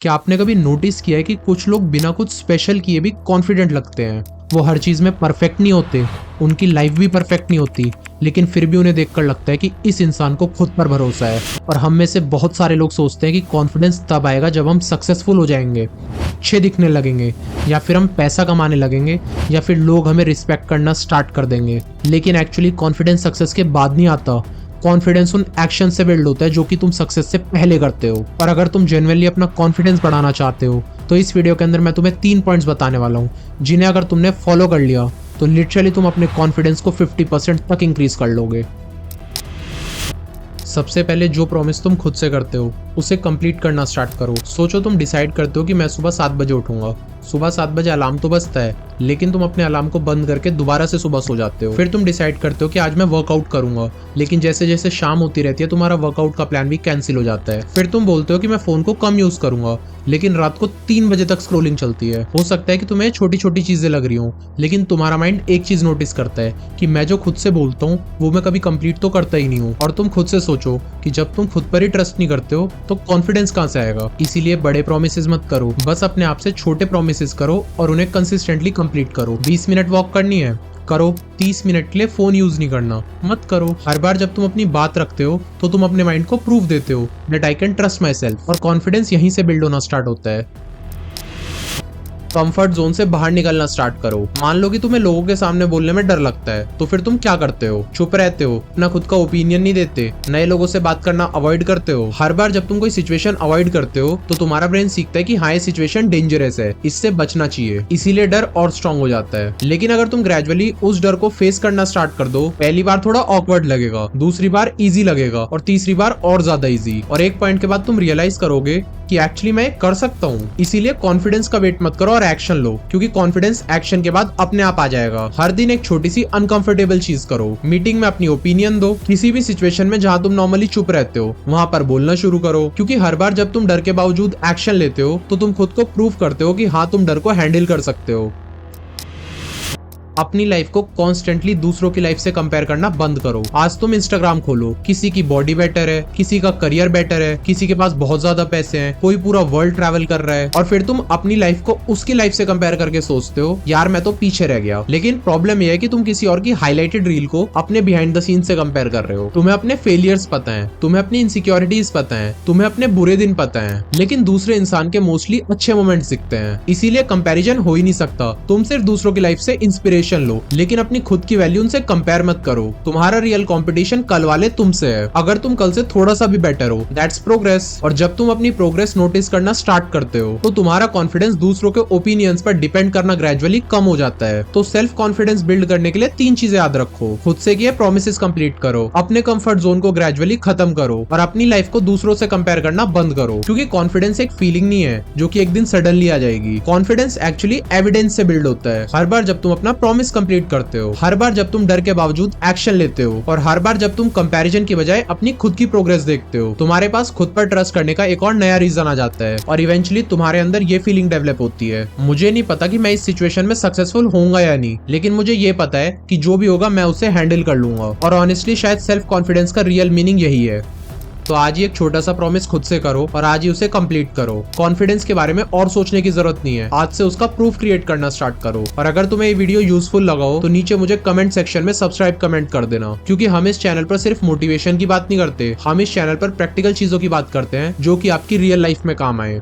क्या आपने कभी नोटिस किया है कि कुछ लोग बिना कुछ स्पेशल किए भी कॉन्फिडेंट लगते हैं। वो हर चीज में परफेक्ट नहीं होते, उनकी लाइफ भी परफेक्ट नहीं होती, लेकिन फिर भी उन्हें देखकर लगता है कि इस इंसान को खुद पर भरोसा है। और हम में से बहुत सारे लोग सोचते हैं कि कॉन्फिडेंस तब आएगा जब हम सक्सेसफुल हो जाएंगे, अच्छे दिखने लगेंगे, या फिर हम पैसा कमाने लगेंगे, या फिर लोग हमें रिस्पेक्ट करना स्टार्ट कर देंगे। लेकिन एक्चुअली कॉन्फिडेंस सक्सेस के बाद नहीं आता। कॉन्फिडेंस उन एक्शन से बिल्ड होता है जो कि तुम सक्सेस से पहले करते हो। और अगर तुम जेन्युइनली अपना कॉन्फिडेंस बढ़ाना चाहते हो तो इस वीडियो के अंदर मैं तुम्हें 3 पॉइंट्स बताने वाला हूँ, जिन्हें अगर तुमने फॉलो कर लिया तो लिटरली तुम अपने कॉन्फिडेंस को 50% तक इंक्रीज कर लोगे। सबसे पहले जो प्रॉमिस तुम खुद से करते हो उसे कंप्लीट करना स्टार्ट करो। सोचो तुम डिसाइड करते हो कि मैं सुबह 7 बजे उठूंगा। सुबह 7 बजे अलार्म तो बजता है, लेकिन तुम अपने अलार्म को बंद करके दोबारा से सुबह सो जाते हो। फिर तुम डिसाइड करते हो कि आज मैं वर्कआउट करूंगा, लेकिन जैसे जैसे शाम होती रहती है तुम्हारा वर्कआउट का प्लान भी कैंसिल हो जाता है। फिर तुम बोलते हो कि मैं फोन को कम यूज करूंगा, लेकिन रात को 3 बजे तक स्क्रोलिंग चलती है। हो सकता है कि तुम्हें छोटी छोटी चीजें लग रही हो, लेकिन तुम्हारा माइंड एक चीज नोटिस करता है कि मैं जो खुद से बोलता हूँ वो मैं कभी कंप्लीट तो करता ही नहीं हूँ। और तुम खुद से सोचो कि जब तुम खुद पर ही ट्रस्ट नहीं करते हो तो कॉन्फिडेंस कहाँ से आएगा। इसीलिए बड़े प्रोमिसेस मत करो, बस अपने आप से छोटे प्रोमिसेस करो और उन्हें कंसिस्टेंटली कंप्लीट करो। 20 मिनट वॉक करनी है, करो। 30 मिनट के लिए फोन यूज नहीं करना, मत करो। हर बार जब तुम अपनी बात रखते हो तो तुम अपने माइंड को प्रूफ देते हो that I can trust my self. और कॉन्फिडेंस यहीं से बिल्ड होना स्टार्ट होता है। कंफर्ट जोन से बाहर निकलना स्टार्ट करो। मान लो कि तुम्हें लोगों के सामने बोलने में डर लगता है, तो फिर तुम क्या करते हो? चुप रहते हो, अपना खुद का ओपिनियन नहीं देते, नए लोगों से बात करना अवॉइड करते हो। हर बार जब तुम कोई सिचुएशन अवॉइड करते हो तो तुम्हारा ब्रेन सीखता है कि हाँ ये सिचुएशन डेंजरस है, इससे बचना चाहिए, इसीलिए डर और स्ट्रांग हो जाता है। लेकिन अगर तुम ग्रेजुअली उस डर को फेस करना स्टार्ट कर दो, पहली बार थोड़ा ऑकवर्ड लगेगा, दूसरी बार इजी लगेगा, और तीसरी बार और ज्यादा इजी, और एक पॉइंट के बाद तुम रियलाइज करोगे कि एक्चुअली मैं कर सकता हूँ। इसीलिए कॉन्फिडेंस का वेट मत करो और एक्शन लो, क्योंकि कॉन्फिडेंस एक्शन के बाद अपने आप आ जाएगा। हर दिन एक छोटी सी अनकंफर्टेबल चीज करो। मीटिंग में अपनी ओपिनियन दो, किसी भी सिचुएशन में जहाँ तुम नॉर्मली चुप रहते हो वहां पर बोलना शुरू करो, क्योंकि हर बार जब तुम डर के बावजूद एक्शन लेते हो तो तुम खुद को प्रूव करते हो कि हाँ तुम डर को हैंडल कर सकते हो। अपनी लाइफ को कॉन्स्टेंटली दूसरों की लाइफ से कंपेयर करना बंद करो। आज तुम इंस्टाग्राम खोलो, किसी की बॉडी बेटर है, किसी का करियर बेटर है, किसी के पास बहुत ज्यादा पैसे हैं, कोई पूरा वर्ल्ड ट्रैवल कर रहा है, और फिर तुम अपनी लाइफ को उसकी लाइफ से कंपेयर करके सोचते हो यार मैं तो पीछे रह गया। लेकिन प्रॉब्लम यह है कि तुम किसी और की हाईलाइटेड रील को अपने बिहाइंड द सीन से कंपेयर कर रहे हो। तुम्हें अपने फेलियर्स पता है, तुम्हें अपनी इनसिक्योरिटीज पता है, तुम्हें अपने बुरे दिन पता है, लेकिन दूसरे इंसान के मोस्टली अच्छे मोमेंट्स दिखते हैं। इसीलिए कंपैरिजन हो ही नहीं सकता। तुम सिर्फ दूसरों की लाइफ से इंस्पिरेशन लो, लेकिन अपनी खुद की वैल्यू उनसे कंपेयर मत करो। तुम्हारा रियल कंपटीशन कल वाले तुमसे है। अगर तुम कल से थोड़ा सा भी बेटर हो, दैट्स प्रोग्रेस। और जब तुम अपनी प्रोग्रेस नोटिस करना स्टार्ट करते हो तो तुम्हारा कॉन्फिडेंस दूसरों के ओपिनियंस पर डिपेंड करना ग्रेजुअली कम हो जाता है। तो सेल्फ कॉन्फिडेंस बिल्ड करने के लिए 3 चीजें याद रखो। खुद से किए प्रोमिसेस कंप्लीट करो, अपने कंफर्ट जोन को ग्रेजुअली खत्म करो, और अपनी लाइफ को दूसरों से कंपेयर करना बंद करो। क्योंकि कॉन्फिडेंस एक फीलिंग नहीं है जो कि एक दिन सडनली आ जाएगी। कॉन्फिडेंस एक्चुअली एविडेंस से बिल्ड होता है। हर बार जब तुम अपना प्रॉमिस कंप्लीट करते हो, हर बार जब तुम डर के बावजूद एक्शन लेते हो, और हर बार जब तुम कंपैरिजन की बजाय अपनी खुद की प्रोग्रेस देखते हो, तुम्हारे पास खुद पर ट्रस्ट करने का एक और नया रीजन आ जाता है, और इवेंचुअली तुम्हारे अंदर ये फीलिंग डेवलप होती है, मुझे नहीं पता कि मैं इस सिचुएशन में सक्सेसफुल होऊंगा या नहीं, लेकिन मुझे ये पता है कि जो भी होगा मैं उसे हैंडल कर लूंगा। और ऑनेस्टली शायद सेल्फ कॉन्फिडेंस का रियल मीनिंग यही है। तो आज ही एक छोटा सा प्रॉमिस खुद से करो और आज ही उसे कंप्लीट करो। कॉन्फिडेंस के बारे में और सोचने की जरूरत नहीं है, आज से उसका प्रूफ क्रिएट करना स्टार्ट करो। और अगर तुम्हें ये वीडियो यूजफुल लगा हो तो नीचे मुझे कमेंट सेक्शन में सब्सक्राइब कमेंट कर देना, क्योंकि हम इस चैनल पर सिर्फ मोटिवेशन की बात नहीं करते, हम इस चैनल पर प्रैक्टिकल चीजों की बात करते हैं जो कि आपकी रियल लाइफ में काम आए।